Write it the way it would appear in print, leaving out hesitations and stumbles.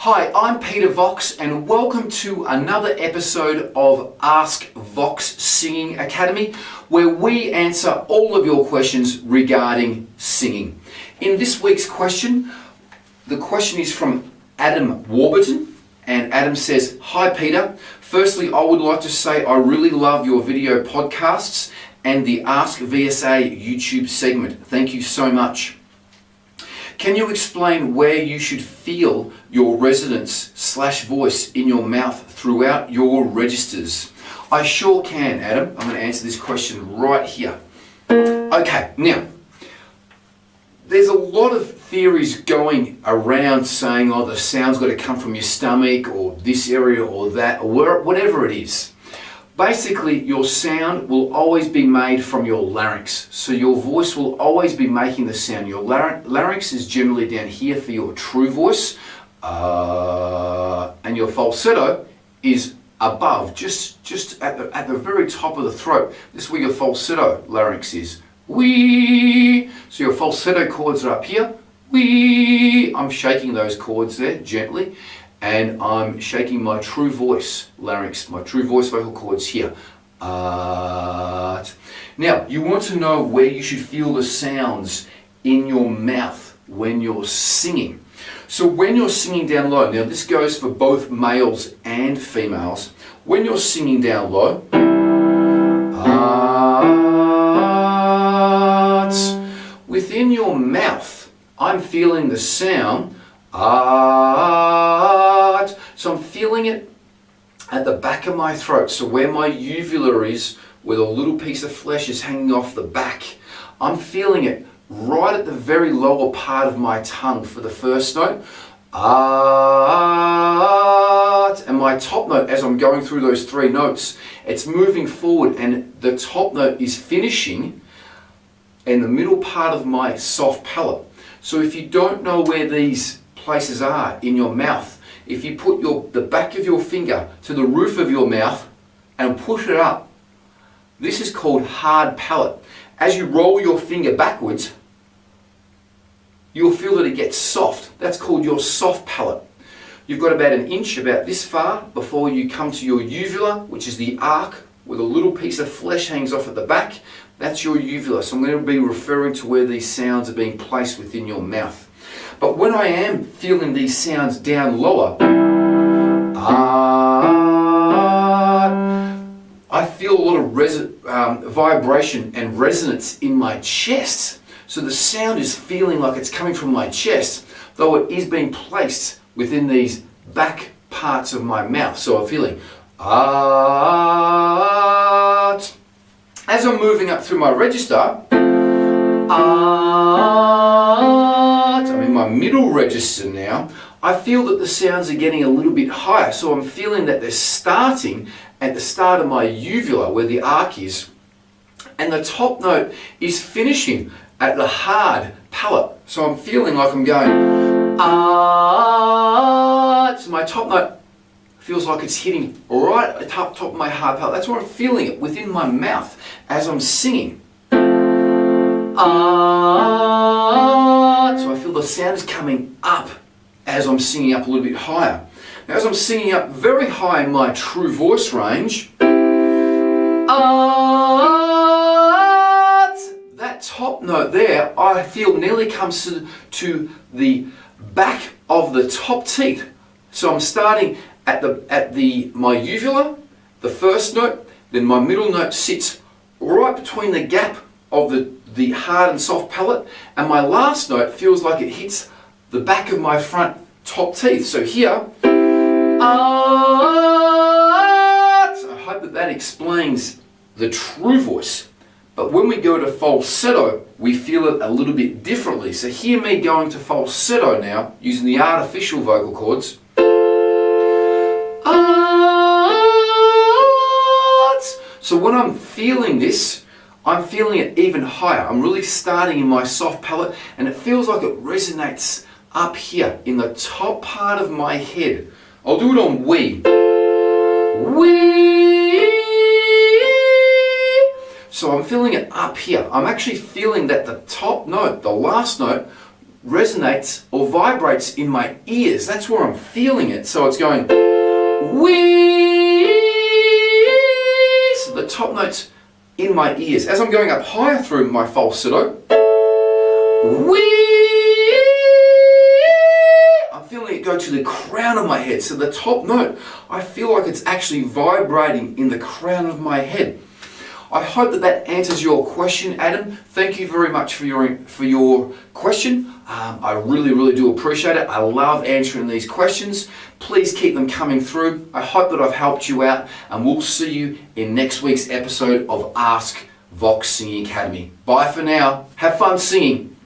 Hi, I'm Peter Vox and welcome to another episode of Ask Vox Singing Academy, where we answer all of your questions regarding singing. In this week's question, the question is from Adam Warburton, and Adam says, "Hi Peter, firstly I would like to say I really love your video podcasts and the Ask VSA YouTube segment. Thank you so much. Can you explain where you should feel your resonance/voice in your mouth throughout your registers?" I sure can, Adam. I'm going to answer this question right here. Okay, now, there's a lot of theories going around saying, oh, the sound's got to come from your stomach or this area or that, or whatever it is. Basically, your sound will always be made from your larynx. So your voice will always be making the sound. Your larynx is generally down here for your true voice. And your falsetto is above, just at the very top of the throat. This is where your falsetto larynx is. Wee. So your falsetto chords are up here. Wee. I'm shaking those chords there gently. And I'm shaking my true voice larynx, my true voice vocal cords here. Now, you want to know where you should feel the sounds in your mouth when you're singing. So when you're singing down low, now this goes for both males and females. When you're singing down low, within your mouth, I'm feeling the sound so I'm feeling it at the back of my throat, so where my uvula is, where the little piece of flesh is hanging off the back. I'm feeling it right at the very lower part of my tongue for the first note. And my top note, as I'm going through those three notes, it's moving forward and the top note is finishing in the middle part of my soft palate. So if you don't know where these places are in your mouth, if you put the back of your finger to the roof of your mouth and push it up, this is called hard palate. As you roll your finger backwards, you'll feel that it gets soft. That's called your soft palate. You've got about an inch, about this far, before you come to your uvula, which is the arc where the little piece of flesh hangs off at the back. That's your uvula. So I'm going to be referring to where these sounds are being placed within your mouth. But when I am feeling these sounds down lower, I feel a lot of vibration and resonance in my chest. So the sound is feeling like it's coming from my chest, though it is being placed within these back parts of my mouth. So I'm feeling as I'm moving up through my register, I'm in my middle register now. I feel that the sounds are getting a little bit higher, so I'm feeling that they're starting at the start of my uvula where the arc is, and the top note is finishing at the hard palate. So I'm feeling like I'm going so my top note feels like it's hitting right at the top of my hard palate. That's where I'm feeling it within my mouth as I'm singing. So I feel the sound is coming up as I'm singing up a little bit higher. Now, as I'm singing up very high in my true voice range, that top note there, I feel nearly comes to the back of the top teeth. So I'm starting at my uvula, the first note, then my middle note sits right between the gap of the hard and soft palate, and my last note feels like it hits the back of my front top teeth. So here, I hope that explains the true voice. But when we go to falsetto, we feel it a little bit differently. So hear me going to falsetto now, using the artificial vocal cords. So when I'm feeling this, I'm feeling it even higher. I'm really starting in my soft palate, and it feels like it resonates up here in the top part of my head. I'll do it on wee. Wee. So I'm feeling it up here. I'm actually feeling that the top note, the last note, resonates or vibrates in my ears. That's where I'm feeling it. So it's going wee. So the top note's in my ears. As I'm going up higher through my falsetto, wee. I'm feeling it go to the crown of my head. So the top note, I feel like it's actually vibrating in the crown of my head. I hope that answers your question, Adam. Thank you very much for your question. I really do appreciate it. I love answering these questions. Please keep them coming through. I hope that I've helped you out, and we'll see you in next week's episode of Ask Vox Singing Academy. Bye for now. Have fun singing.